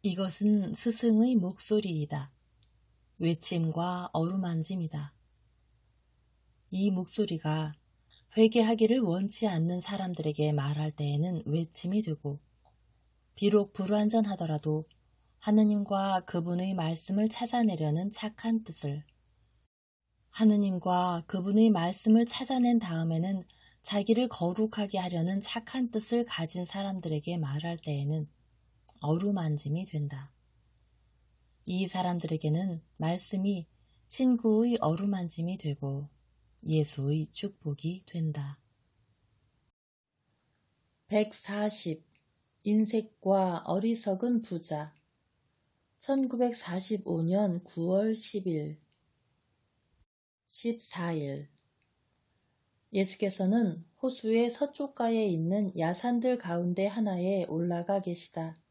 이것은 스승의 목소리이다. 외침과 어루만짐이다. 이 목소리가 회개하기를 원치 않는 사람들에게 말할 때에는 외침이 되고, 비록 불완전하더라도 하느님과 그분의 말씀을 찾아내려는 착한 뜻을, 하느님과 그분의 말씀을 찾아낸 다음에는 자기를 거룩하게 하려는 착한 뜻을 가진 사람들에게 말할 때에는 어루만짐이 된다. 이 사람들에게는 말씀이 친구의 어루만짐이 되고 예수의 축복이 된다. 140. 인색과 어리석은 부자. 1945년 9월 10일 14일. 예수께서는 호수의 서쪽가에 있는 야산들 가운데 하나에 올라가 계시다.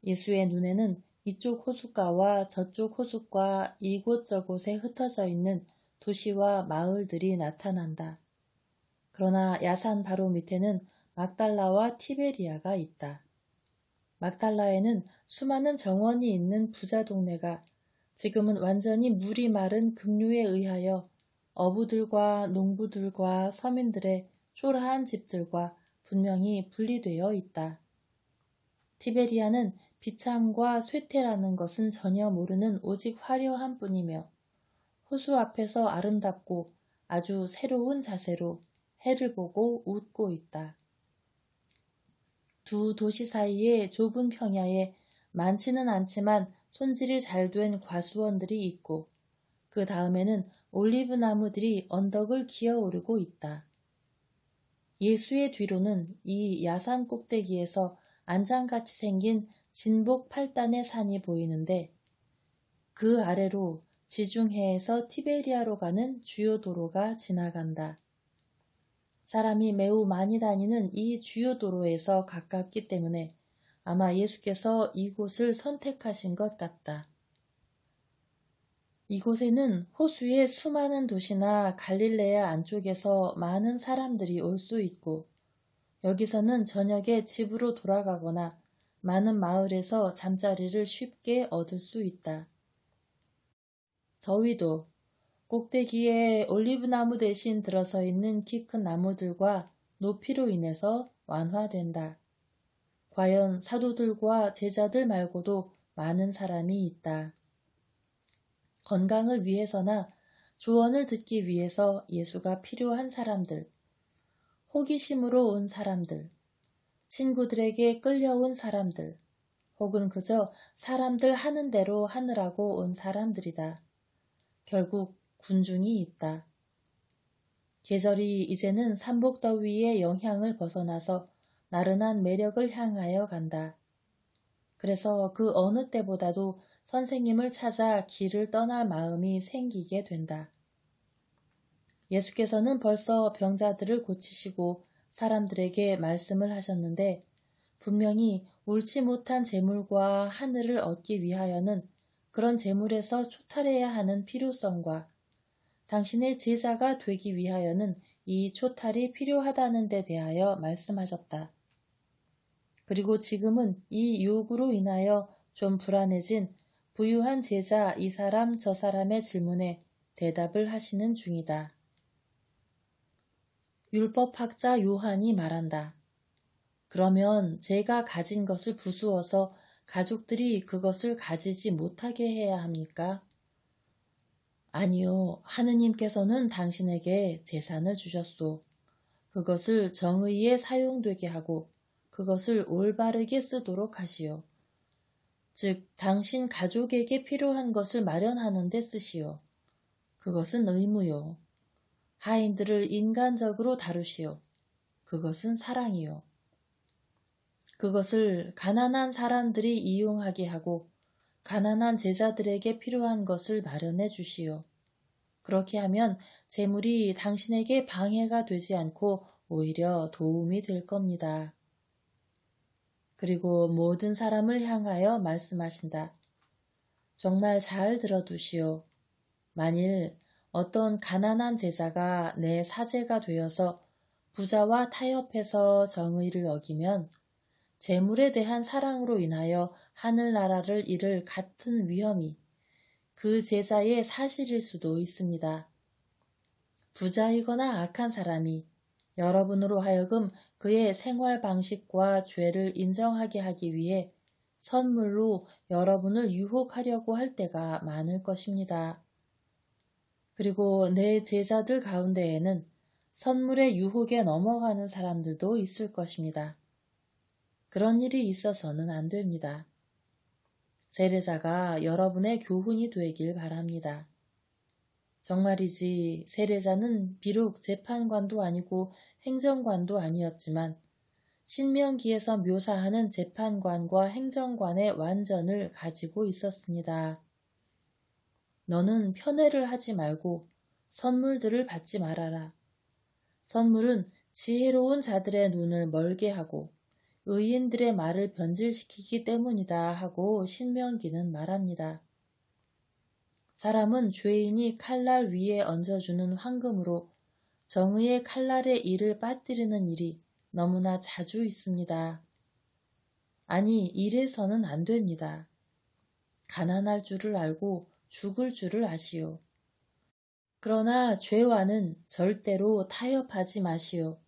예수의 눈에는 이쪽 호숫가와 저쪽 호숫가 이곳저곳에 흩어져 있는 도시와 마을들이 나타난다. 그러나 야산 바로 밑에는 막달라와 티베리아가 있다. 막달라에는 수많은 정원이 있는 부자 동네가 지금은 완전히 물이 마른 급류에 의하여 어부들과 농부들과 서민들의 초라한 집들과 분명히 분리되어 있다. 티베리아는 비참과 쇠퇴라는 것은 전혀 모르는 오직 화려한 뿐이며 호수 앞에서 아름답고 아주 새로운 자세로 해를 보고 웃고 있다. 두 도시 사이의 좁은 평야에 많지는 않지만 손질이 잘 된 과수원들이 있고 그 다음에는 올리브 나무들이 언덕을 기어오르고 있다. 예수의 뒤로는 이 야산 꼭대기에서 안장같이 생긴 진복 8단의 산이 보이는데 그 아래로 지중해에서 티베리아로 가는 주요 도로가 지나간다. 사람이 매우 많이 다니는 이 주요 도로에서 가깝기 때문에 아마 예수께서 이곳을 선택하신 것 같다. 이곳에는 호수의 수많은 도시나 갈릴레아 안쪽에서 많은 사람들이 올 수 있고 여기서는 저녁에 집으로 돌아가거나 많은 마을에서 잠자리를 쉽게 얻을 수 있다. 더위도 꼭대기에 올리브나무 대신 들어서 있는 키 큰 나무들과 높이로 인해서 완화된다. 과연 사도들과 제자들 말고도 많은 사람이 있다. 건강을 위해서나 조언을 듣기 위해서 예수가 필요한 사람들, 호기심으로 온 사람들, 친구들에게 끌려온 사람들, 혹은 그저 사람들 하는 대로 하느라고 온 사람들이다. 결국 군중이 있다. 계절이 이제는 삼복더위의 영향을 벗어나서 나른한 매력을 향하여 간다. 그래서 그 어느 때보다도 선생님을 찾아 길을 떠날 마음이 생기게 된다. 예수께서는 벌써 병자들을 고치시고 사람들에게 말씀을 하셨는데 분명히 옳지 못한 재물과 하늘을 얻기 위하여는 그런 재물에서 초탈해야 하는 필요성과 당신의 제자가 되기 위하여는 이 초탈이 필요하다는 데 대하여 말씀하셨다. 그리고 지금은 이 요구로 인하여 좀 불안해진 부유한 제자 이 사람 저 사람의 질문에 대답을 하시는 중이다. 율법학자 요한이 말한다. 그러면 제가 가진 것을 부수어서 가족들이 그것을 가지지 못하게 해야 합니까? 아니요, 하느님께서는 당신에게 재산을 주셨소. 그것을 정의에 사용되게 하고 그것을 올바르게 쓰도록 하시오. 즉, 당신 가족에게 필요한 것을 마련하는 데 쓰시오. 그것은 의무요. 하인들을 인간적으로 다루시오. 그것은 사랑이요. 그것을 가난한 사람들이 이용하게 하고 가난한 제자들에게 필요한 것을 마련해 주시오. 그렇게 하면 재물이 당신에게 방해가 되지 않고 오히려 도움이 될 겁니다. 그리고 모든 사람을 향하여 말씀하신다. 정말 잘 들어두시오. 만일 어떤 가난한 제자가 내 사제가 되어서 부자와 타협해서 정의를 어기면 재물에 대한 사랑으로 인하여 하늘나라를 잃을 같은 위험이 그 제자의 사실일 수도 있습니다. 부자이거나 악한 사람이 여러분으로 하여금 그의 생활 방식과 죄를 인정하게 하기 위해 선물로 여러분을 유혹하려고 할 때가 많을 것입니다. 그리고 내 제자들 가운데에는 선물의 유혹에 넘어가는 사람들도 있을 것입니다. 그런 일이 있어서는 안 됩니다. 세례자가 여러분의 교훈이 되길 바랍니다. 정말이지 세례자는 비록 재판관도 아니고 행정관도 아니었지만 신명기에서 묘사하는 재판관과 행정관의 완전을 가지고 있었습니다. 너는 편애를 하지 말고 선물들을 받지 말아라. 선물은 지혜로운 자들의 눈을 멀게 하고 의인들의 말을 변질시키기 때문이다 하고 신명기는 말합니다. 사람은 죄인이 칼날 위에 얹어주는 황금으로 정의의 칼날에 이를 빠뜨리는 일이 너무나 자주 있습니다. 아니, 이래서는 안 됩니다. 가난할 줄을 알고 죽을 줄을 아시오. 그러나 죄와는 절대로 타협하지 마시오.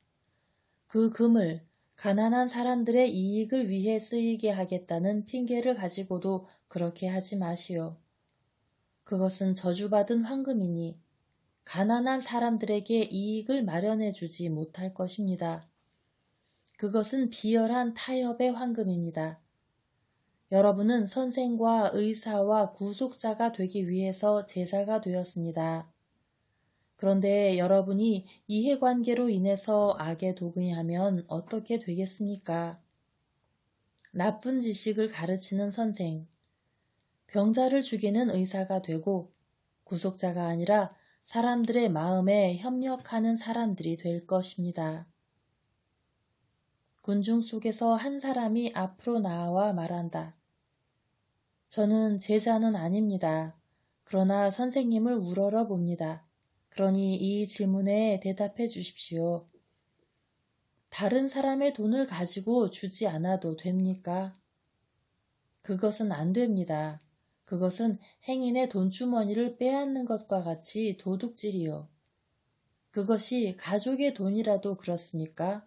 그 금을 가난한 사람들의 이익을 위해 쓰이게 하겠다는 핑계를 가지고도 그렇게 하지 마시오. 그것은 저주받은 황금이니 가난한 사람들에게 이익을 마련해 주지 못할 것입니다. 그것은 비열한 타협의 황금입니다. 여러분은 선생과 의사와 구속자가 되기 위해서 제자가 되었습니다. 그런데 여러분이 이해관계로 인해서 악에 동의하면 어떻게 되겠습니까? 나쁜 지식을 가르치는 선생, 병자를 죽이는 의사가 되고 구속자가 아니라 사람들의 마음에 협력하는 사람들이 될 것입니다. 군중 속에서 한 사람이 앞으로 나와 말한다. 저는 제자는 아닙니다. 그러나 선생님을 우러러 봅니다. 그러니 이 질문에 대답해 주십시오. 다른 사람의 돈을 가지고 주지 않아도 됩니까? 그것은 안 됩니다. 그것은 행인의 돈주머니를 빼앗는 것과 같이 도둑질이요. 그것이 가족의 돈이라도 그렇습니까?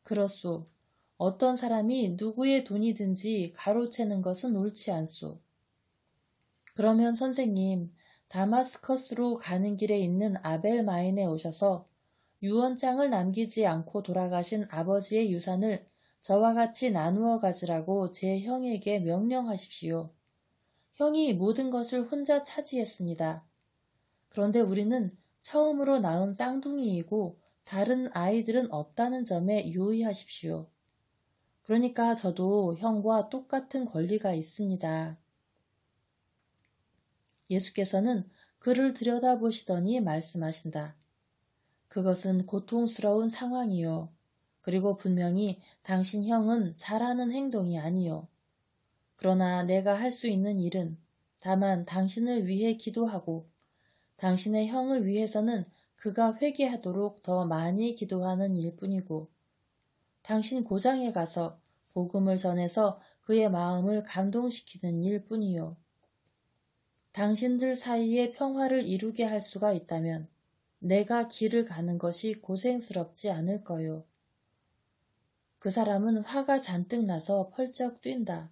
그렇소. 어떤 사람이 누구의 돈이든지 가로채는 것은 옳지 않소. 그러면 선생님, 다마스커스로 가는 길에 있는 아벨마인에 오셔서 유언장을 남기지 않고 돌아가신 아버지의 유산을 저와 같이 나누어 가지라고 제 형에게 명령하십시오. 형이 모든 것을 혼자 차지했습니다. 그런데 우리는 처음으로 낳은 쌍둥이이고 다른 아이들은 없다는 점에 유의하십시오. 그러니까 저도 형과 똑같은 권리가 있습니다. 예수께서는 그를 들여다보시더니 말씀하신다. 그것은 고통스러운 상황이요. 그리고 분명히 당신 형은 잘하는 행동이 아니요. 그러나 내가 할 수 있는 일은 다만 당신을 위해 기도하고 당신의 형을 위해서는 그가 회개하도록 더 많이 기도하는 일뿐이고 당신 고장에 가서 복음을 전해서 그의 마음을 감동시키는 일뿐이요. 당신들 사이에 평화를 이루게 할 수가 있다면 내가 길을 가는 것이 고생스럽지 않을 거요. 그 사람은 화가 잔뜩 나서 펄쩍 뛴다.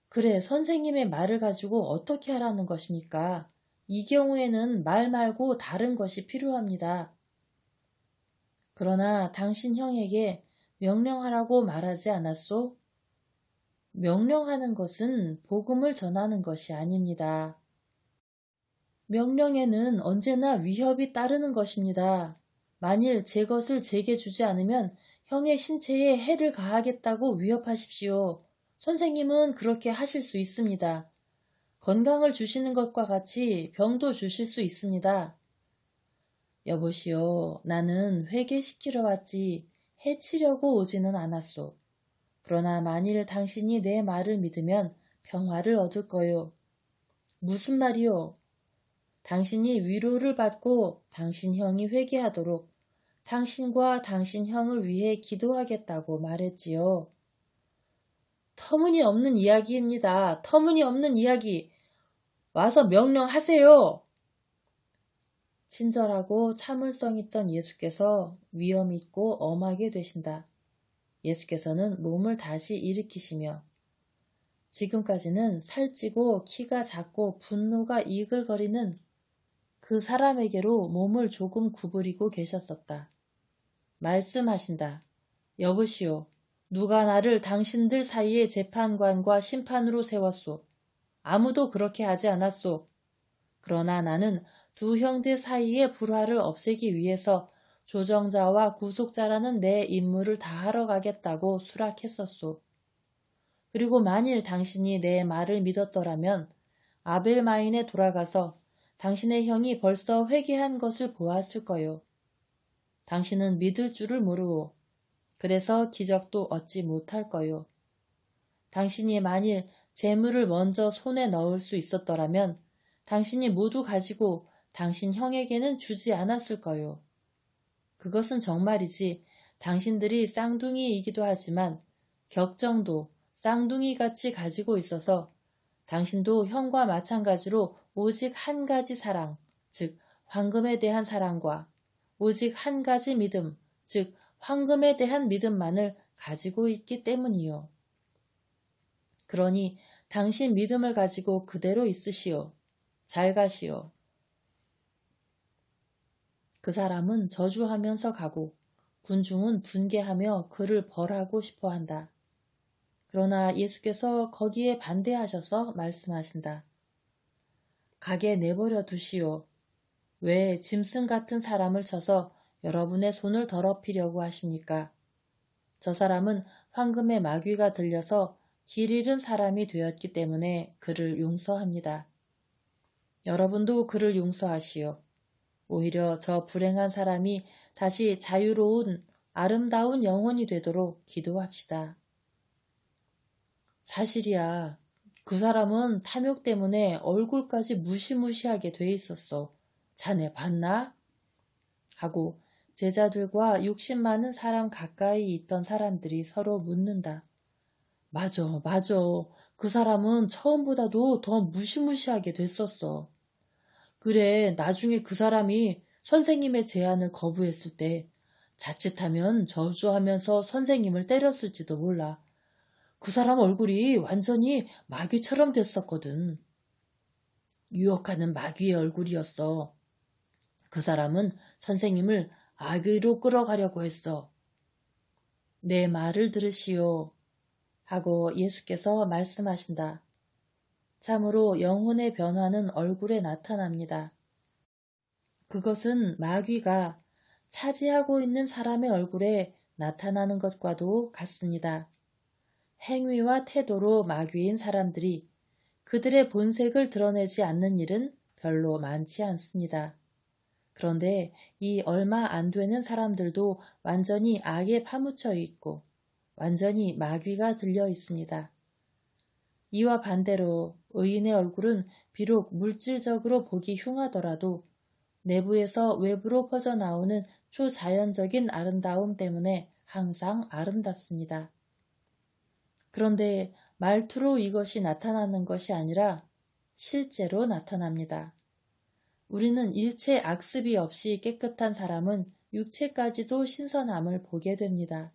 그래, 선생님의 말을 가지고 어떻게 하라는 것입니까? 이 경우에는 말 말고 다른 것이 필요합니다. 그러나 당신 형에게 명령하라고 말하지 않았소? 명령하는 것은 복음을 전하는 것이 아닙니다. 명령에는 언제나 위협이 따르는 것입니다. 만일 제 것을 제게 주지 않으면 형의 신체에 해를 가하겠다고 위협하십시오. 선생님은 그렇게 하실 수 있습니다. 건강을 주시는 것과 같이 병도 주실 수 있습니다. 여보시오, 나는 회개시키러 왔지 해치려고 오지는 않았소. 그러나 만일 당신이 내 말을 믿으면 평화를 얻을 거요. 무슨 말이요? 당신이 위로를 받고 당신 형이 회개하도록 당신과 당신 형을 위해 기도하겠다고 말했지요. 터무니없는 이야기입니다. 터무니없는 이야기. 와서 명령하세요. 친절하고 참을성 있던 예수께서 위험 있고 엄하게 되신다. 예수께서는 몸을 다시 일으키시며 지금까지는 살찌고 키가 작고 분노가 이글거리는 그 사람에게로 몸을 조금 구부리고 계셨었다. 말씀하신다. 여보시오. 누가 나를 당신들 사이의 재판관과 심판으로 세웠소. 아무도 그렇게 하지 않았소. 그러나 나는 두 형제 사이의 불화를 없애기 위해서 조정자와 구속자라는 내 임무를 다하러 가겠다고 수락했었소. 그리고 만일 당신이 내 말을 믿었더라면 아벨마인에 돌아가서 당신의 형이 벌써 회개한 것을 보았을 거요. 당신은 믿을 줄을 모르고 그래서 기적도 얻지 못할 거요. 당신이 만일 재물을 먼저 손에 넣을 수 있었더라면 당신이 모두 가지고 당신 형에게는 주지 않았을 거요. 그것은 정말이지 당신들이 쌍둥이이기도 하지만 격정도 쌍둥이같이 가지고 있어서 당신도 형과 마찬가지로 오직 한 가지 사랑, 즉 황금에 대한 사랑과 오직 한 가지 믿음, 즉 황금에 대한 믿음만을 가지고 있기 때문이요. 그러니 당신 믿음을 가지고 그대로 있으시오. 잘 가시오. 그 사람은 저주하면서 가고 군중은 분개하며 그를 벌하고 싶어 한다. 그러나 예수께서 거기에 반대하셔서 말씀하신다. 가게 내버려 두시오. 왜 짐승 같은 사람을 쳐서 여러분의 손을 더럽히려고 하십니까? 저 사람은 황금의 마귀가 들려서 길 잃은 사람이 되었기 때문에 그를 용서합니다. 여러분도 그를 용서하시오. 오히려 저 불행한 사람이 다시 자유로운 아름다운 영혼이 되도록 기도합시다. 사실이야. 그 사람은 탐욕 때문에 얼굴까지 무시무시하게 돼 있었어. 자네 봤나? 하고 제자들과 욕심 많은 사람 가까이 있던 사람들이 서로 묻는다. 맞아, 맞아. 그 사람은 처음보다도 더 무시무시하게 됐었어. 그래, 나중에 그 사람이 선생님의 제안을 거부했을 때 자칫하면 저주하면서 선생님을 때렸을지도 몰라. 그 사람 얼굴이 완전히 마귀처럼 됐었거든. 유혹하는 마귀의 얼굴이었어. 그 사람은 선생님을 아귀로 끌어가려고 했어. 내 말을 들으시오. 하고 예수께서 말씀하신다. 참으로 영혼의 변화는 얼굴에 나타납니다. 그것은 마귀가 차지하고 있는 사람의 얼굴에 나타나는 것과도 같습니다. 행위와 태도로 마귀인 사람들이 그들의 본색을 드러내지 않는 일은 별로 많지 않습니다. 그런데 이 얼마 안 되는 사람들도 완전히 악에 파묻혀 있고 완전히 마귀가 들려 있습니다. 이와 반대로 의인의 얼굴은 비록 물질적으로 보기 흉하더라도 내부에서 외부로 퍼져나오는 초자연적인 아름다움 때문에 항상 아름답습니다. 그런데 말투로 이것이 나타나는 것이 아니라 실제로 나타납니다. 우리는 일체 악습이 없이 깨끗한 사람은 육체까지도 신선함을 보게 됩니다.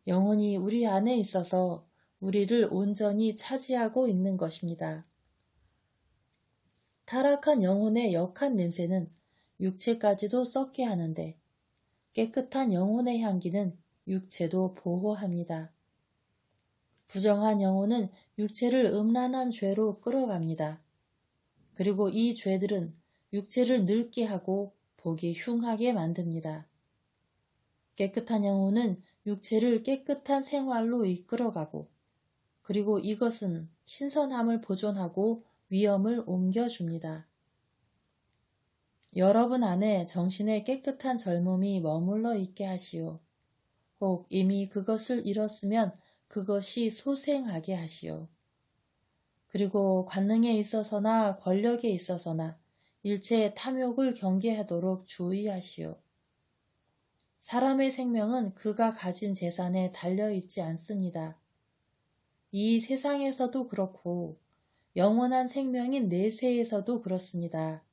영혼이 우리 안에 있어서 우리를 온전히 차지하고 있는 것입니다. 타락한 영혼의 역한 냄새는 육체까지도 썩게 하는데 깨끗한 영혼의 향기는 육체도 보호합니다. 부정한 영혼은 육체를 음란한 죄로 끌어갑니다. 그리고 이 죄들은 육체를 늙게 하고 보기 흉하게 만듭니다. 깨끗한 영혼은 육체를 깨끗한 생활로 이끌어가고 그리고 이것은 신선함을 보존하고 위엄을 옮겨줍니다. 여러분 안에 정신의 깨끗한 젊음이 머물러 있게 하시오. 혹 이미 그것을 잃었으면 그것이 소생하게 하시오. 그리고 관능에 있어서나 권력에 있어서나 일체의 탐욕을 경계하도록 주의하시오. 사람의 생명은 그가 가진 재산에 달려있지 않습니다. 이 세상에서도 그렇고 영원한 생명인 내세에서도 그렇습니다.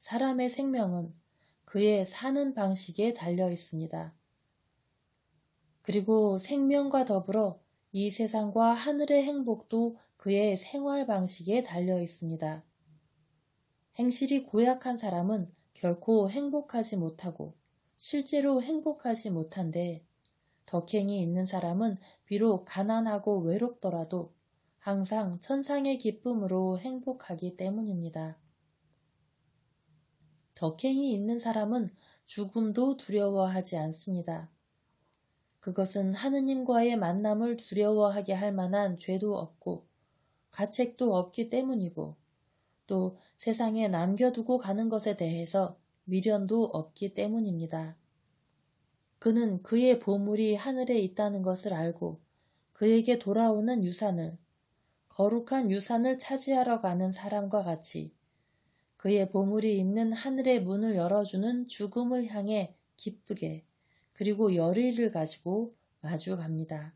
사람의 생명은 그의 사는 방식에 달려 있습니다. 그리고 생명과 더불어 이 세상과 하늘의 행복도 그의 생활 방식에 달려 있습니다. 행실이 고약한 사람은 결코 행복하지 못하고 실제로 행복하지 못한데, 덕행이 있는 사람은 비록 가난하고 외롭더라도 항상 천상의 기쁨으로 행복하기 때문입니다. 덕행이 있는 사람은 죽음도 두려워하지 않습니다. 그것은 하느님과의 만남을 두려워하게 할 만한 죄도 없고 가책도 없기 때문이고, 또 세상에 남겨두고 가는 것에 대해서 미련도 없기 때문입니다. 그는 그의 보물이 하늘에 있다는 것을 알고 그에게 돌아오는 유산을, 거룩한 유산을 차지하러 가는 사람과 같이 그의 보물이 있는 하늘의 문을 열어주는 죽음을 향해 기쁘게, 그리고 열의를 가지고 마주 갑니다.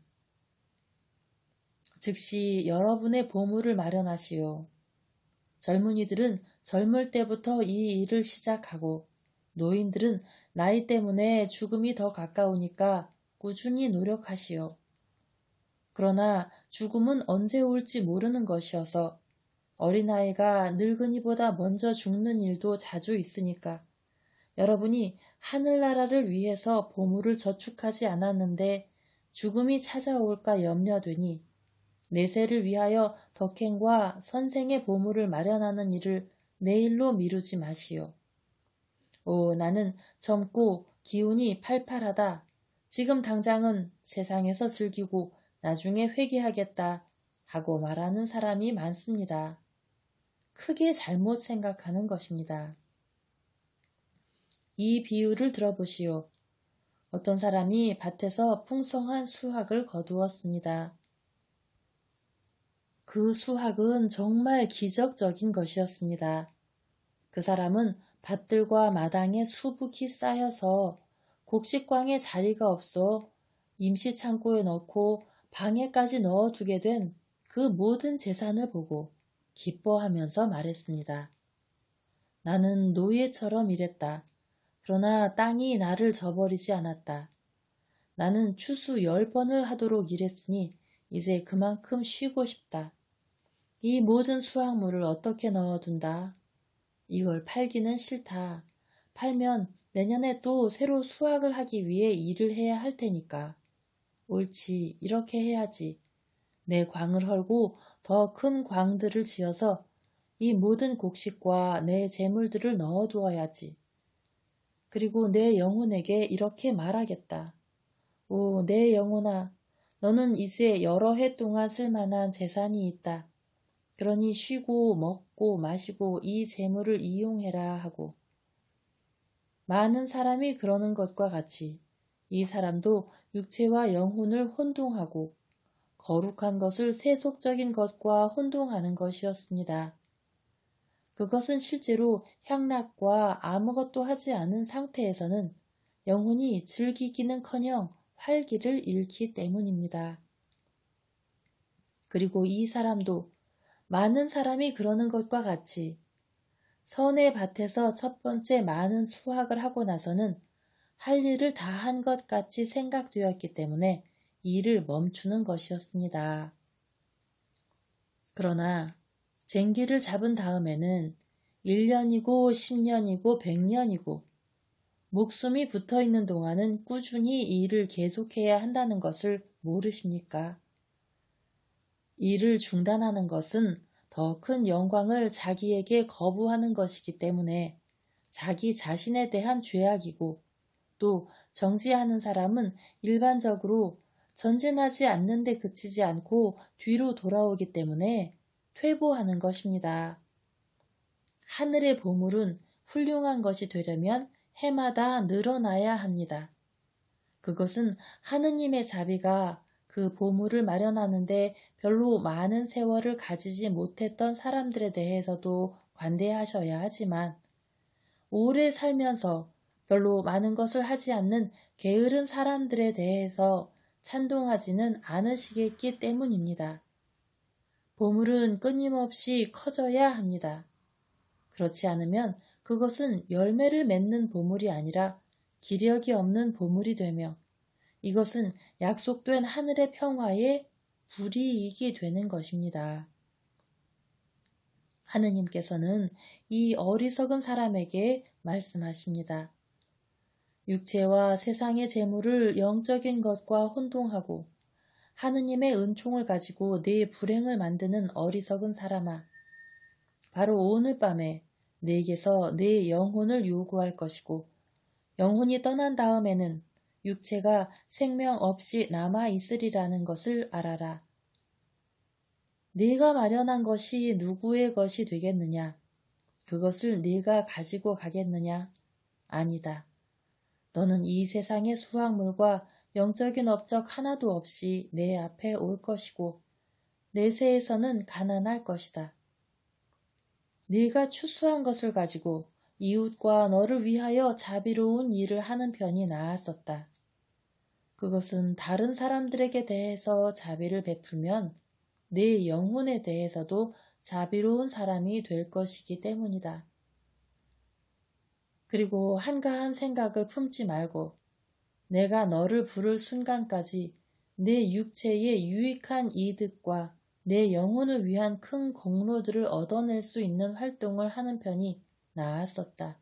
즉시 여러분의 보물을 마련하시오. 젊은이들은 젊을 때부터 이 일을 시작하고, 노인들은 나이 때문에 죽음이 더 가까우니까 꾸준히 노력하시오. 그러나 죽음은 언제 올지 모르는 것이어서 어린아이가 늙은이보다 먼저 죽는 일도 자주 있으니까 여러분이 하늘나라를 위해서 보물을 저축하지 않았는데 죽음이 찾아올까 염려되니 내세를 위하여 덕행과 선생의 보물을 마련하는 일을 내일로 미루지 마시오. 오, 나는 젊고 기운이 팔팔하다. 지금 당장은 세상에서 즐기고 나중에 회개하겠다 하고 말하는 사람이 많습니다. 크게 잘못 생각하는 것입니다. 이 비유를 들어보시오. 어떤 사람이 밭에서 풍성한 수확을 거두었습니다. 그 수확은 정말 기적적인 것이었습니다. 그 사람은 밭들과 마당에 수북히 쌓여서 곡식광에 자리가 없어 임시 창고에 넣고 방에까지 넣어두게 된 그 모든 재산을 보고 기뻐하면서 말했습니다. 나는 노예처럼 일했다. 그러나 땅이 나를 저버리지 않았다. 나는 추수 10번을 하도록 일했으니 이제 그만큼 쉬고 싶다. 이 모든 수확물을 어떻게 넣어둔다. 이걸 팔기는 싫다. 팔면 내년에 또 새로 수확을 하기 위해 일을 해야 할 테니까. 옳지, 이렇게 해야지. 내 광을 헐고 더 큰 광들을 지어서 이 모든 곡식과 내 재물들을 넣어두어야지. 그리고 내 영혼에게 이렇게 말하겠다. 오, 내 영혼아, 너는 이제 여러 해 동안 쓸만한 재산이 있다. 그러니 쉬고 먹고 마시고 이 재물을 이용해라 하고. 많은 사람이 그러는 것과 같이 이 사람도 육체와 영혼을 혼동하고 거룩한 것을 세속적인 것과 혼동하는 것이었습니다. 그것은 실제로 향락과 아무것도 하지 않은 상태에서는 영혼이 즐기기는커녕 활기를 잃기 때문입니다. 그리고 이 사람도 많은 사람이 그러는 것과 같이 선의 밭에서 첫 번째 많은 수확을 하고 나서는 할 일을 다 한 것 같이 생각되었기 때문에 일을 멈추는 것이었습니다. 그러나 쟁기를 잡은 다음에는 1년이고 10년이고 100년이고 목숨이 붙어있는 동안은 꾸준히 일을 계속해야 한다는 것을 모르십니까? 일을 중단하는 것은 더 큰 영광을 자기에게 거부하는 것이기 때문에 자기 자신에 대한 죄악이고, 또 정지하는 사람은 일반적으로 전진하지 않는 데 그치지 않고 뒤로 돌아오기 때문에 퇴보하는 것입니다. 하늘의 보물은 훌륭한 것이 되려면 해마다 늘어나야 합니다. 그것은 하느님의 자비가 그 보물을 마련하는데 별로 많은 세월을 가지지 못했던 사람들에 대해서도 관대하셔야 하지만, 오래 살면서 별로 많은 것을 하지 않는 게으른 사람들에 대해서 찬동하지는 않으시겠기 때문입니다. 보물은 끊임없이 커져야 합니다. 그렇지 않으면 그것은 열매를 맺는 보물이 아니라 기력이 없는 보물이 되며 이것은 약속된 하늘의 평화에 불이익이 되는 것입니다. 하느님께서는 이 어리석은 사람에게 말씀하십니다. 육체와 세상의 재물을 영적인 것과 혼동하고 하느님의 은총을 가지고 내 불행을 만드는 어리석은 사람아, 바로 오늘 밤에 내게서 내 영혼을 요구할 것이고 영혼이 떠난 다음에는 육체가 생명 없이 남아있으리라는 것을 알아라. 네가 마련한 것이 누구의 것이 되겠느냐? 그것을 네가 가지고 가겠느냐? 아니다. 너는 이 세상의 수확물과 영적인 업적 하나도 없이 내 앞에 올 것이고 내세에서는 가난할 것이다. 네가 추수한 것을 가지고 이웃과 너를 위하여 자비로운 일을 하는 편이 나았었다. 그것은 다른 사람들에게 대해서 자비를 베풀면 내 영혼에 대해서도 자비로운 사람이 될 것이기 때문이다. 그리고 한가한 생각을 품지 말고 내가 너를 부를 순간까지 내 육체의 유익한 이득과 내 영혼을 위한 큰 공로들을 얻어낼 수 있는 활동을 하는 편이 나았었다.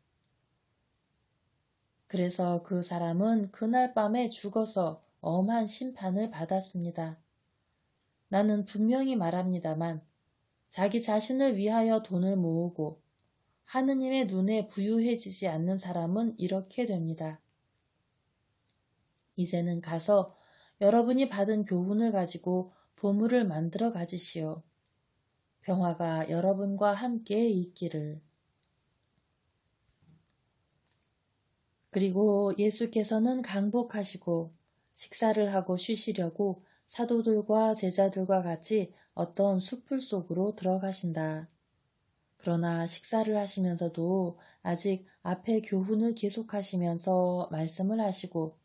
그래서 그 사람은 그날 밤에 죽어서 엄한 심판을 받았습니다. 나는 분명히 말합니다만 자기 자신을 위하여 돈을 모으고 하느님의 눈에 부유해지지 않는 사람은 이렇게 됩니다. 이제는 가서 여러분이 받은 교훈을 가지고 보물을 만들어 가지시오. 평화가 여러분과 함께 있기를. 그리고 예수께서는 강복하시고 식사를 하고 쉬시려고 사도들과 제자들과 같이 어떤 숲을 속으로 들어가신다. 그러나 식사를 하시면서도 아직 앞에 교훈을 계속하시면서 말씀을 하시고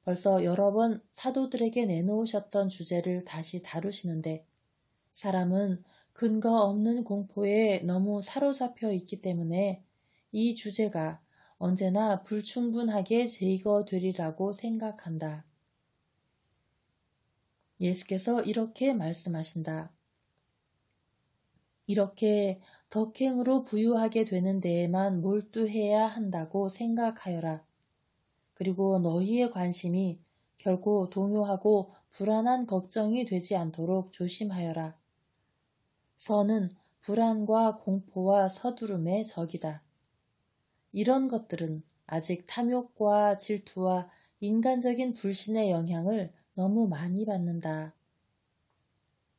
벌써 여러 번 사도들에게 내놓으셨던 주제를 다시 다루시는데 사람은 근거 없는 공포에 너무 사로잡혀 있기 때문에 이 주제가 언제나 불충분하게 제거되리라고 생각한다. 예수께서 이렇게 말씀하신다. 이렇게 덕행으로 부유하게 되는 데에만 몰두해야 한다고 생각하여라. 그리고 너희의 관심이 결코 동요하고 불안한 걱정이 되지 않도록 조심하여라. 선은 불안과 공포와 서두름의 적이다. 이런 것들은 아직 탐욕과 질투와 인간적인 불신의 영향을 너무 많이 받는다.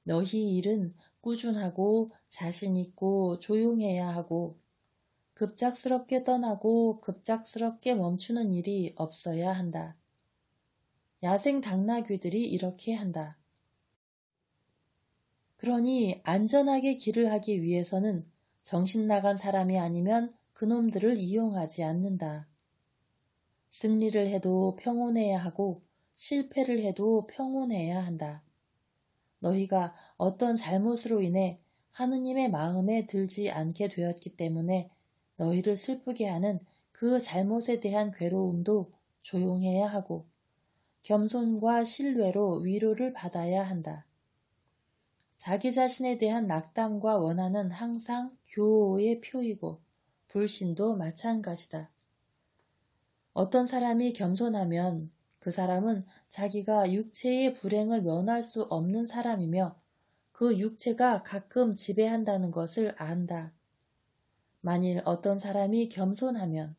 너희 일은 꾸준하고 자신있고 조용해야 하고 급작스럽게 떠나고 급작스럽게 멈추는 일이 없어야 한다. 야생 당나귀들이 이렇게 한다. 그러니 안전하게 길을 하기 위해서는 정신 나간 사람이 아니면 그놈들을 이용하지 않는다. 승리를 해도 평온해야 하고 실패를 해도 평온해야 한다. 너희가 어떤 잘못으로 인해 하느님의 마음에 들지 않게 되었기 때문에 너희를 슬프게 하는 그 잘못에 대한 괴로움도 조용해야 하고 겸손과 신뢰로 위로를 받아야 한다. 자기 자신에 대한 낙담과 원한은 항상 교오의 표이고 불신도 마찬가지다. 어떤 사람이 겸손하면 그 사람은 자기가 육체의 불행을 면할 수 없는 사람이며 그 육체가 가끔 지배한다는 것을 안다. 만일 어떤 사람이 겸손하면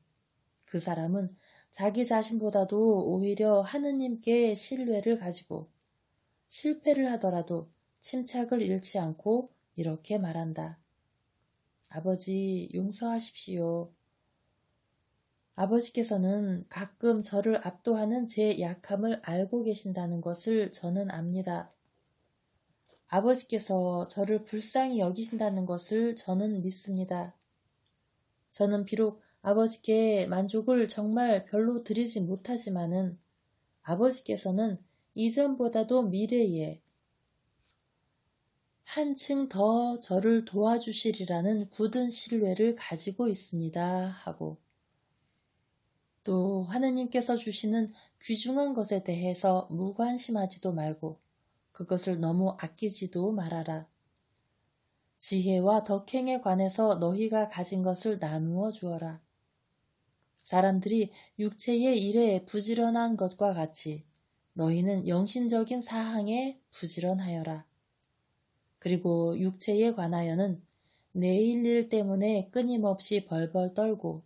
그 사람은 자기 자신보다도 오히려 하느님께 신뢰를 가지고 실패를 하더라도 침착을 잃지 않고 이렇게 말한다. 아버지, 용서하십시오. 아버지께서는 가끔 저를 압도하는 제 약함을 알고 계신다는 것을 저는 압니다. 아버지께서 저를 불쌍히 여기신다는 것을 저는 믿습니다. 저는 비록 아버지께 만족을 정말 별로 드리지 못하지만은 아버지께서는 이전보다도 미래에 한층 더 저를 도와주시리라는 굳은 신뢰를 가지고 있습니다. 하고 또 하느님께서 주시는 귀중한 것에 대해서 무관심하지도 말고 그것을 너무 아끼지도 말아라. 지혜와 덕행에 관해서 너희가 가진 것을 나누어 주어라. 사람들이 육체의 일에 부지런한 것과 같이 너희는 영신적인 사항에 부지런하여라. 그리고 육체에 관하여는 내일 일 때문에 끊임없이 벌벌 떨고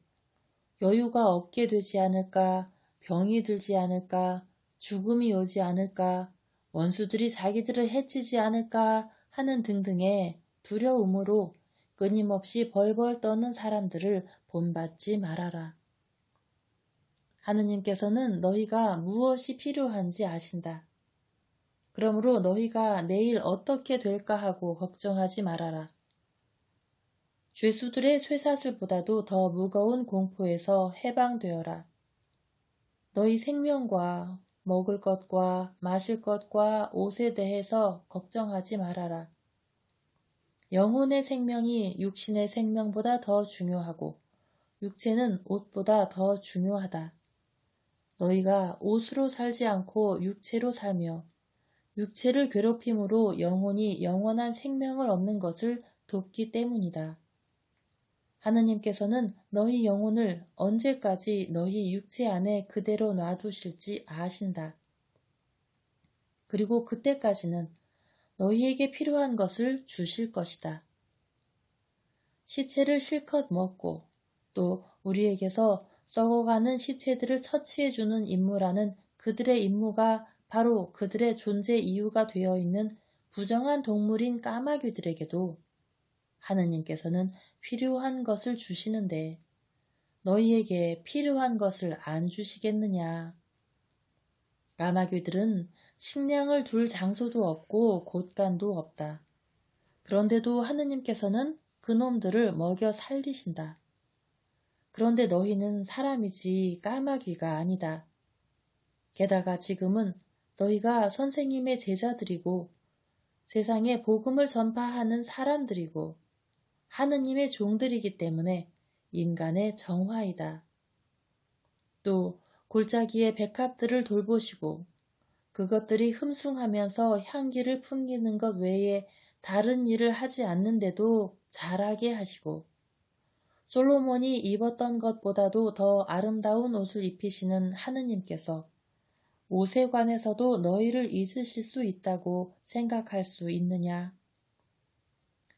여유가 없게 되지 않을까, 병이 들지 않을까, 죽음이 오지 않을까, 원수들이 자기들을 해치지 않을까 하는 등등의 두려움으로 끊임없이 벌벌 떠는 사람들을 본받지 말아라. 하느님께서는 너희가 무엇이 필요한지 아신다. 그러므로 너희가 내일 어떻게 될까 하고 걱정하지 말아라. 죄수들의 쇠사슬보다도 더 무거운 공포에서 해방되어라. 너희 생명과 먹을 것과 마실 것과 옷에 대해서 걱정하지 말아라. 영혼의 생명이 육신의 생명보다 더 중요하고 육체는 옷보다 더 중요하다. 너희가 옷으로 살지 않고 육체로 살며 육체를 괴롭힘으로 영혼이 영원한 생명을 얻는 것을 돕기 때문이다. 하느님께서는 너희 영혼을 언제까지 너희 육체 안에 그대로 놔두실지 아신다. 그리고 그때까지는 너희에게 필요한 것을 주실 것이다. 시체를 실컷 먹고 또 우리에게서 썩어가는 시체들을 처치해주는 임무라는 그들의 임무가 바로 그들의 존재 이유가 되어 있는 부정한 동물인 까마귀들에게도 하느님께서는 필요한 것을 주시는데 너희에게 필요한 것을 안 주시겠느냐. 까마귀들은 식량을 둘 장소도 없고 곳간도 없다. 그런데도 하느님께서는 그놈들을 먹여 살리신다. 그런데 너희는 사람이지 까마귀가 아니다. 게다가 지금은 너희가 선생님의 제자들이고 세상에 복음을 전파하는 사람들이고 하느님의 종들이기 때문에 인간의 정화이다. 또 골짜기의 백합들을 돌보시고 그것들이 흠숭하면서 향기를 풍기는 것 외에 다른 일을 하지 않는데도 자라게 하시고 솔로몬이 입었던 것보다도 더 아름다운 옷을 입히시는 하느님께서 옷에 관해서도 너희를 잊으실 수 있다고 생각할 수 있느냐?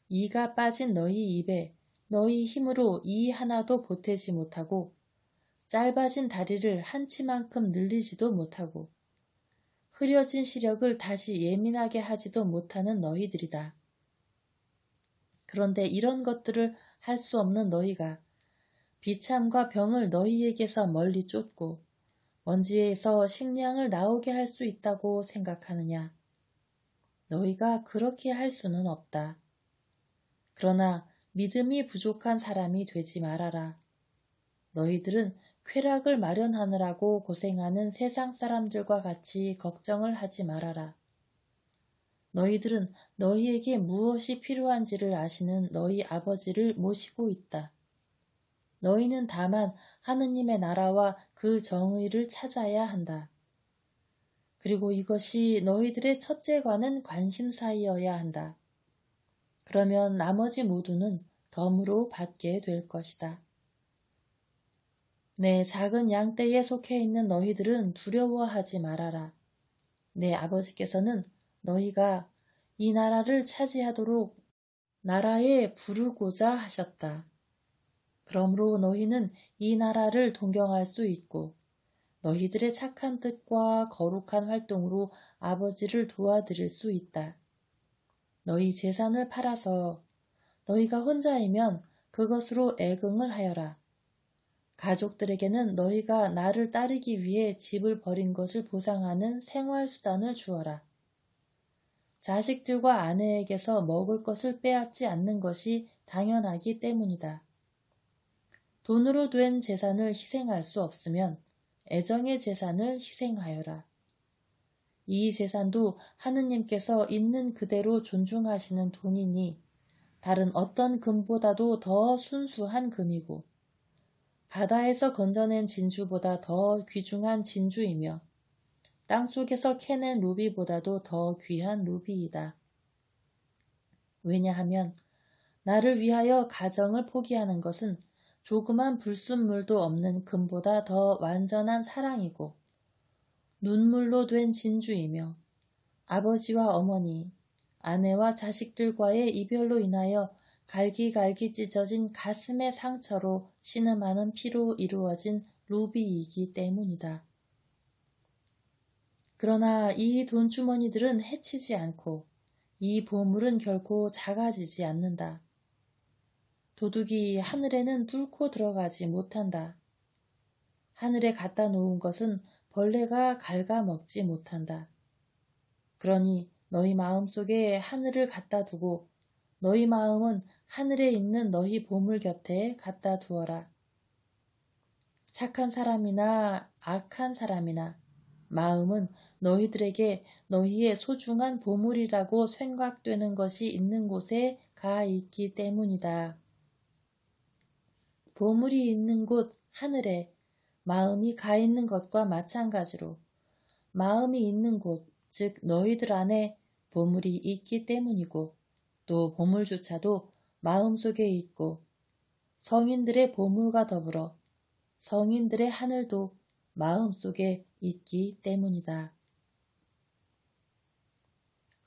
이가 빠진 너희 입에 너희 힘으로 이 하나도 보태지 못하고 짧아진 다리를 한 치만큼 늘리지도 못하고 흐려진 시력을 다시 예민하게 하지도 못하는 너희들이다. 그런데 이런 것들을 할 수 없는 너희가 비참과 병을 너희에게서 멀리 쫓고 먼지에서 식량을 나오게 할 수 있다고 생각하느냐? 너희가 그렇게 할 수는 없다. 그러나 믿음이 부족한 사람이 되지 말아라. 너희들은 쾌락을 마련하느라고 고생하는 세상 사람들과 같이 걱정을 하지 말아라. 너희들은 너희에게 무엇이 필요한지를 아시는 너희 아버지를 모시고 있다. 너희는 다만 하느님의 나라와 그 정의를 찾아야 한다. 그리고 이것이 너희들의 첫째과는 관심사이어야 한다. 그러면 나머지 모두는 덤으로 받게 될 것이다. 내 작은 양떼에 속해 있는 너희들은 두려워하지 말아라. 내 아버지께서는 너희가 이 나라를 차지하도록 나라에 부르고자 하셨다. 그러므로 너희는 이 나라를 동경할 수 있고 너희들의 착한 뜻과 거룩한 활동으로 아버지를 도와드릴 수 있다. 너희 재산을 팔아서 너희가 혼자이면 그것으로 애긍을 하여라. 가족들에게는 너희가 나를 따르기 위해 집을 버린 것을 보상하는 생활수단을 주어라. 자식들과 아내에게서 먹을 것을 빼앗지 않는 것이 당연하기 때문이다. 돈으로 된 재산을 희생할 수 없으면 애정의 재산을 희생하여라. 이 재산도 하느님께서 있는 그대로 존중하시는 돈이니 다른 어떤 금보다도 더 순수한 금이고 바다에서 건져낸 진주보다 더 귀중한 진주이며 땅속에서 캐낸 루비보다도 더 귀한 루비이다. 왜냐하면 나를 위하여 가정을 포기하는 것은 조그만 불순물도 없는 금보다 더 완전한 사랑이고 눈물로 된 진주이며 아버지와 어머니, 아내와 자식들과의 이별로 인하여 갈기갈기 찢어진 가슴의 상처로 신음하는 피로 이루어진 루비이기 때문이다. 그러나 이 돈주머니들은 해치지 않고 이 보물은 결코 작아지지 않는다. 도둑이 하늘에는 뚫고 들어가지 못한다. 하늘에 갖다 놓은 것은 벌레가 갉아먹지 못한다. 그러니 너희 마음속에 하늘을 갖다 두고 너희 마음은 하늘에 있는 너희 보물 곁에 갖다 두어라. 착한 사람이나 악한 사람이나 마음은 너희들에게 너희의 소중한 보물이라고 생각되는 것이 있는 곳에 가 있기 때문이다. 보물이 있는 곳 하늘에 마음이 가 있는 것과 마찬가지로 마음이 있는 곳, 즉 너희들 안에 보물이 있기 때문이고 또 보물조차도 마음속에 있고 성인들의 보물과 더불어 성인들의 하늘도 마음속에 있기 때문이다.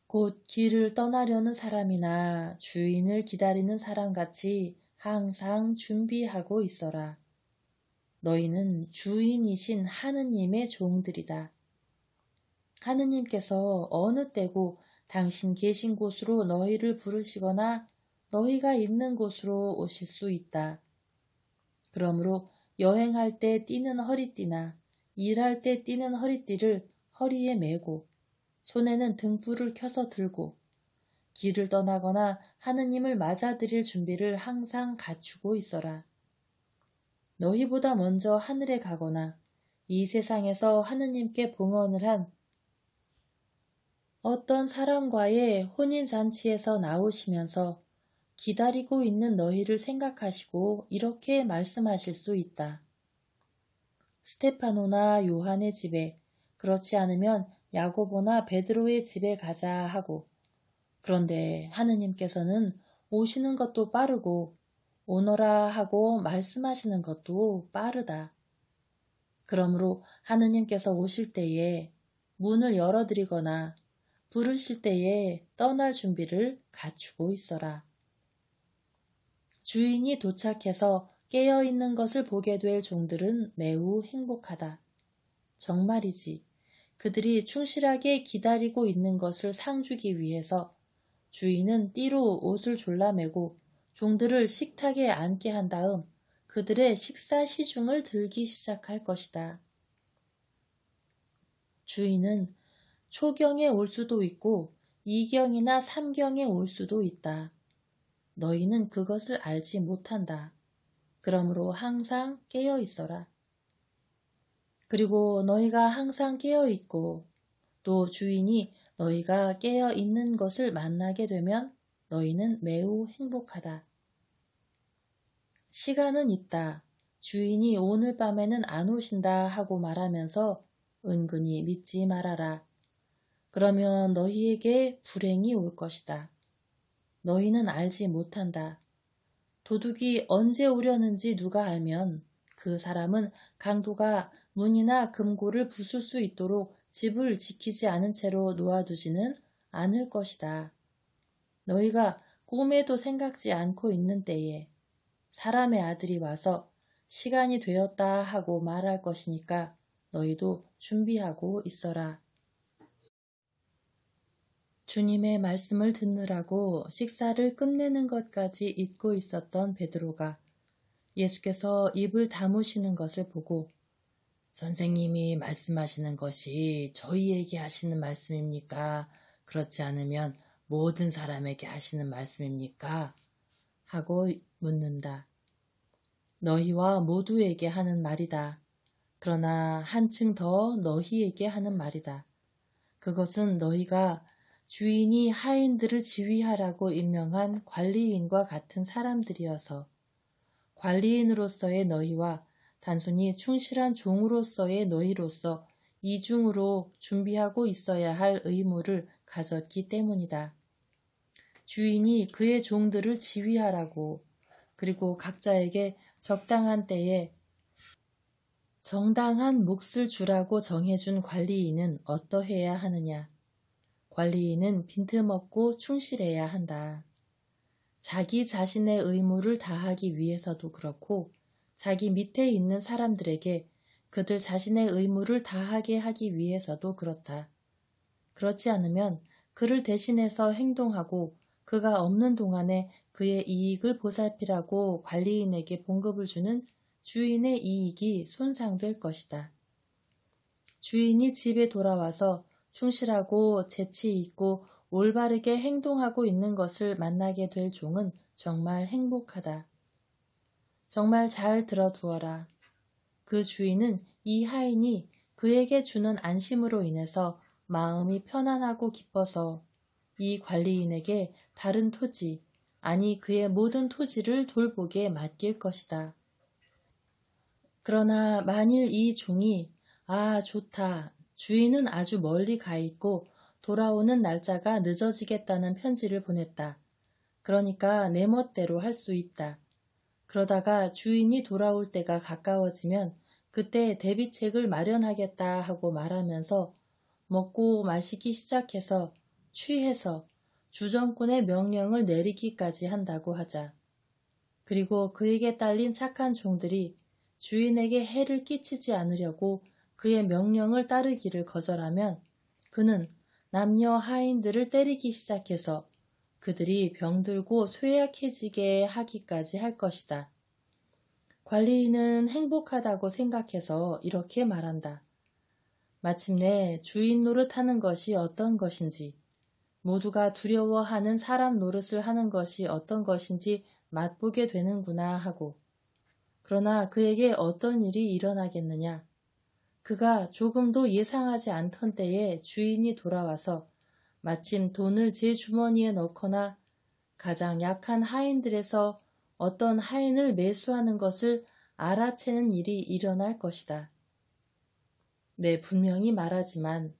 곧 길을 떠나려는 사람이나 주인을 기다리는 사람같이 항상 준비하고 있어라. 너희는 주인이신 하느님의 종들이다. 하느님께서 어느 때고 당신 계신 곳으로 너희를 부르시거나 너희가 있는 곳으로 오실 수 있다. 그러므로 여행할 때 띠는 허리띠나 일할 때 띠는 허리띠를 허리에 메고 손에는 등불을 켜서 들고 길을 떠나거나 하느님을 맞아들일 준비를 항상 갖추고 있어라. 너희보다 먼저 하늘에 가거나 이 세상에서 하느님께 봉헌을 한 어떤 사람과의 혼인잔치에서 나오시면서 기다리고 있는 너희를 생각하시고 이렇게 말씀하실 수 있다. 스테파노나 요한의 집에, 그렇지 않으면 야고보나 베드로의 집에 가자 하고, 그런데 하느님께서는 오시는 것도 빠르고 오너라 하고 말씀하시는 것도 빠르다. 그러므로 하느님께서 오실 때에 문을 열어드리거나 부르실 때에 떠날 준비를 갖추고 있어라. 주인이 도착해서 깨어있는 것을 보게 될 종들은 매우 행복하다. 정말이지. 그들이 충실하게 기다리고 있는 것을 상주기 위해서 주인은 띠로 옷을 졸라매고 종들을 식탁에 앉게 한 다음 그들의 식사 시중을 들기 시작할 것이다. 주인은 초경에 올 수도 있고 이경이나 삼경에 올 수도 있다. 너희는 그것을 알지 못한다. 그러므로 항상 깨어 있어라. 그리고 너희가 항상 깨어 있고 또 주인이 너희가 깨어 있는 것을 만나게 되면 너희는 매우 행복하다. 시간은 있다. 주인이 오늘 밤에는 안 오신다 하고 말하면서 은근히 믿지 말아라. 그러면 너희에게 불행이 올 것이다. 너희는 알지 못한다. 도둑이 언제 오려는지 누가 알면 그 사람은 강도가 문이나 금고를 부술 수 있도록 집을 지키지 않은 채로 놓아두지는 않을 것이다. 너희가 꿈에도 생각지 않고 있는 때에 사람의 아들이 와서 시간이 되었다 하고 말할 것이니까 너희도 준비하고 있어라. 주님의 말씀을 듣느라고 식사를 끝내는 것까지 잊고 있었던 베드로가 예수께서 입을 다무시는 것을 보고 선생님이 말씀하시는 것이 저희에게 하시는 말씀입니까? 그렇지 않으면 모든 사람에게 하시는 말씀입니까? 하고 묻는다. 너희와 모두에게 하는 말이다. 그러나 한층 더 너희에게 하는 말이다. 그것은 너희가 주인이 하인들을 지휘하라고 임명한 관리인과 같은 사람들이어서 관리인으로서의 너희와 단순히 충실한 종으로서의 너희로서 이중으로 준비하고 있어야 할 의무를 가졌기 때문이다. 주인이 그의 종들을 지휘하라고, 그리고 각자에게 적당한 때에 정당한 몫을 주라고 정해준 관리인은 어떠해야 하느냐? 관리인은 빈틈없고 충실해야 한다. 자기 자신의 의무를 다하기 위해서도 그렇고 자기 밑에 있는 사람들에게 그들 자신의 의무를 다하게 하기 위해서도 그렇다. 그렇지 않으면 그를 대신해서 행동하고 그가 없는 동안에 그의 이익을 보살피라고 관리인에게 봉급을 주는 주인의 이익이 손상될 것이다. 주인이 집에 돌아와서 충실하고 재치 있고 올바르게 행동하고 있는 것을 만나게 될 종은 정말 행복하다. 정말 잘 들어두어라. 그 주인은 이 하인이 그에게 주는 안심으로 인해서 마음이 편안하고 기뻐서 이 관리인에게 다른 토지, 아니 그의 모든 토지를 돌보게 맡길 것이다. 그러나 만일 이 종이 좋다. 주인은 아주 멀리 가 있고 돌아오는 날짜가 늦어지겠다는 편지를 보냈다. 그러니까 내 멋대로 할 수 있다. 그러다가 주인이 돌아올 때가 가까워지면 그때 대비책을 마련하겠다 하고 말하면서 먹고 마시기 시작해서 취해서 주정꾼의 명령을 내리기까지 한다고 하자. 그리고 그에게 딸린 착한 종들이 주인에게 해를 끼치지 않으려고 그의 명령을 따르기를 거절하면 그는 남녀 하인들을 때리기 시작해서 그들이 병들고 쇠약해지게 하기까지 할 것이다. 관리인은 행복하다고 생각해서 이렇게 말한다. 마침내 주인 노릇하는 것이 어떤 것인지, 모두가 두려워하는 사람 노릇을 하는 것이 어떤 것인지 맛보게 되는구나 하고, 그러나 그에게 어떤 일이 일어나겠느냐? 그가 조금도 예상하지 않던 때에 주인이 돌아와서 마침 돈을 제 주머니에 넣거나 가장 약한 하인들에서 어떤 하인을 매수하는 것을 알아채는 일이 일어날 것이다. 네, 분명히 말하지만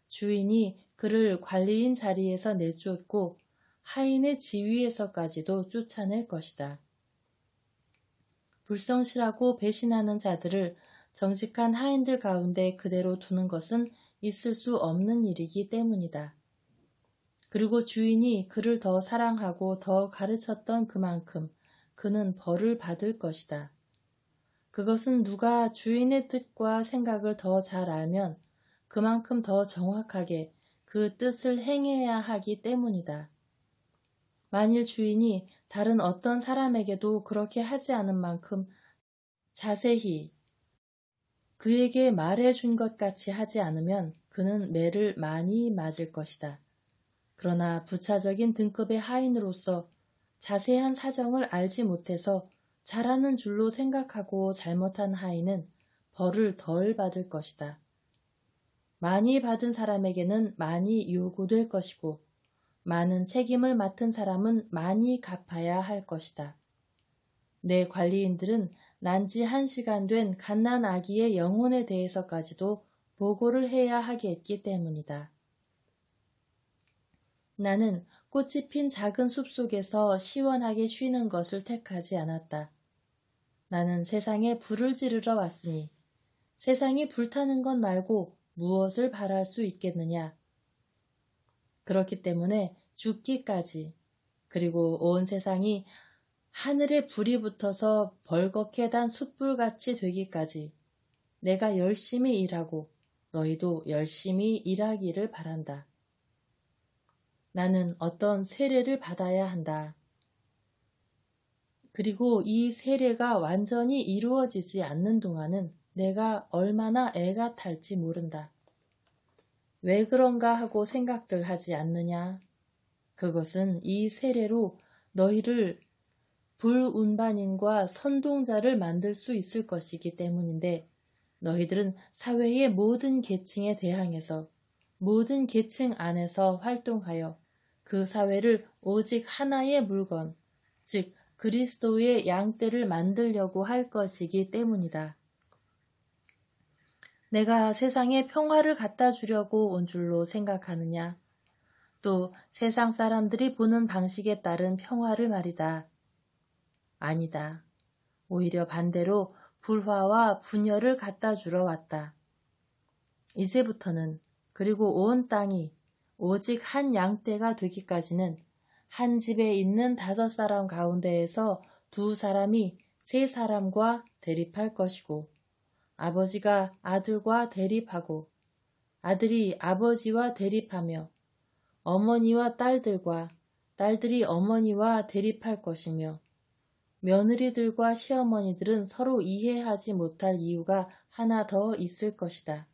주인이 그를 관리인 자리에서 내쫓고 하인의 지위에서까지도 쫓아낼 것이다. 불성실하고 배신하는 자들을 정직한 하인들 가운데 그대로 두는 것은 있을 수 없는 일이기 때문이다. 그리고 주인이 그를 더 사랑하고 더 가르쳤던 그만큼 그는 벌을 받을 것이다. 그것은 누가 주인의 뜻과 생각을 더 잘 알면 그만큼 더 정확하게 그 뜻을 행해야 하기 때문이다. 만일 주인이 다른 어떤 사람에게도 그렇게 하지 않은 만큼 자세히 그에게 말해준 것 같이 하지 않으면 그는 매를 많이 맞을 것이다. 그러나 부차적인 등급의 하인으로서 자세한 사정을 알지 못해서 잘하는 줄로 생각하고 잘못한 하인은 벌을 덜 받을 것이다. 많이 받은 사람에게는 많이 요구될 것이고 많은 책임을 맡은 사람은 많이 갚아야 할 것이다. 내 관리인들은 난지 1시간 된 갓난 아기의 영혼에 대해서까지도 보고를 해야 하겠기 때문이다. 나는 꽃이 핀 작은 숲속에서 시원하게 쉬는 것을 택하지 않았다. 나는 세상에 불을 지르러 왔으니 세상이 불타는 것 말고 무엇을 바랄 수 있겠느냐. 그렇기 때문에 죽기까지, 그리고 온 세상이 하늘에 불이 붙어서 벌겋게 단 숯불같이 되기까지 내가 열심히 일하고 너희도 열심히 일하기를 바란다. 나는 어떤 세례를 받아야 한다. 그리고 이 세례가 완전히 이루어지지 않는 동안은 내가 얼마나 애가 탈지 모른다. 왜 그런가 하고 생각들 하지 않느냐? 그것은 이 세례로 너희를 불운반인과 선동자를 만들 수 있을 것이기 때문인데 너희들은 사회의 모든 계층에 대항해서 모든 계층 안에서 활동하여 그 사회를 오직 하나의 물건, 즉 그리스도의 양떼를 만들려고 할 것이기 때문이다. 내가 세상에 평화를 갖다 주려고 온 줄로 생각하느냐? 또 세상 사람들이 보는 방식에 따른 평화를 말이다. 아니다. 오히려 반대로 불화와 분열을 갖다 주러 왔다. 이제부터는 그리고 온 땅이 오직 한 양떼가 되기까지는 한 집에 있는 5사람 가운데에서 2사람이 3사람과 대립할 것이고 아버지가 아들과 대립하고 아들이 아버지와 대립하며 어머니와 딸들과 딸들이 어머니와 대립할 것이며 며느리들과 시어머니들은 서로 이해하지 못할 이유가 하나 더 있을 것이다.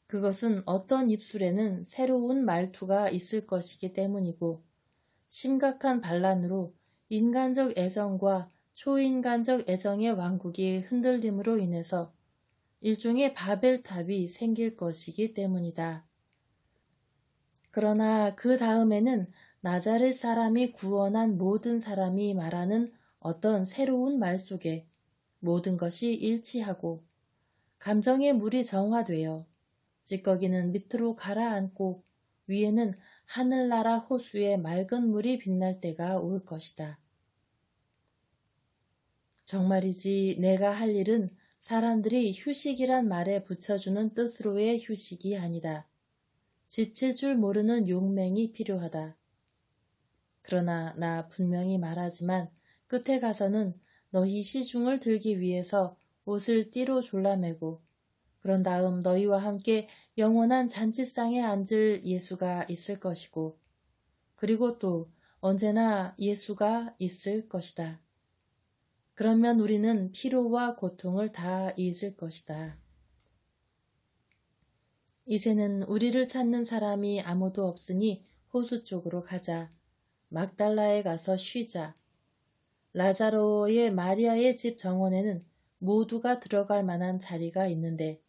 그것은 어떤 입술에는 새로운 말투가 있을 것이기 때문이고 심각한 반란으로 인간적 애정과 초인간적 애정의 왕국이 흔들림으로 인해서 일종의 바벨탑이 생길 것이기 때문이다. 그러나 그 다음에는 나자렛 사람이 구원한 모든 사람이 말하는 어떤 새로운 말 속에 모든 것이 일치하고 감정의 물이 정화되어 찌꺼기는 밑으로 가라앉고 위에는 하늘나라 호수의 맑은 물이 빛날 때가 올 것이다. 정말이지 내가 할 일은 사람들이 휴식이란 말에 붙여주는 뜻으로의 휴식이 아니다. 지칠 줄 모르는 용맹이 필요하다. 그러나 나 분명히 말하지만 끝에 가서는 너희 시중을 들기 위해서 옷을 띠로 졸라매고 그런 다음 너희와 함께 영원한 잔치상에 앉을 예수가 있을 것이고 그리고 또 언제나 예수가 있을 것이다. 그러면 우리는 피로와 고통을 다 잊을 것이다. 이제는 우리를 찾는 사람이 아무도 없으니 호수 쪽으로 가자. 막달라에 가서 쉬자. 라자로의 마리아의 집 정원에는 모두가 들어갈 만한 자리가 있는데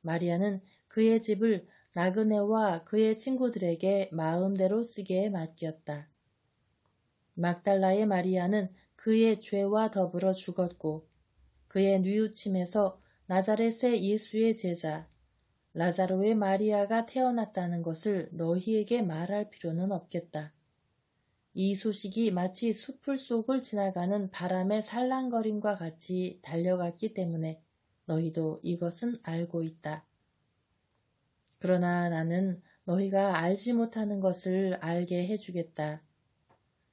마리아는 그의 집을 나그네와 그의 친구들에게 마음대로 쓰게 맡겼다. 막달라의 마리아는 그의 죄와 더불어 죽었고 그의 뉘우침에서 나자렛의 예수의 제자 라자로의 마리아가 태어났다는 것을 너희에게 말할 필요는 없겠다. 이 소식이 마치 숲을 속을 지나가는 바람의 살랑거림과 같이 달려갔기 때문에 너희도 이것은 알고 있다. 그러나 나는 너희가 알지 못하는 것을 알게 해주겠다.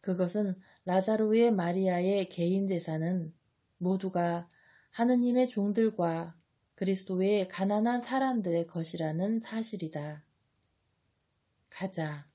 그것은 라자로의 마리아의 개인 재산은 모두가 하느님의 종들과 그리스도의 가난한 사람들의 것이라는 사실이다. 가자.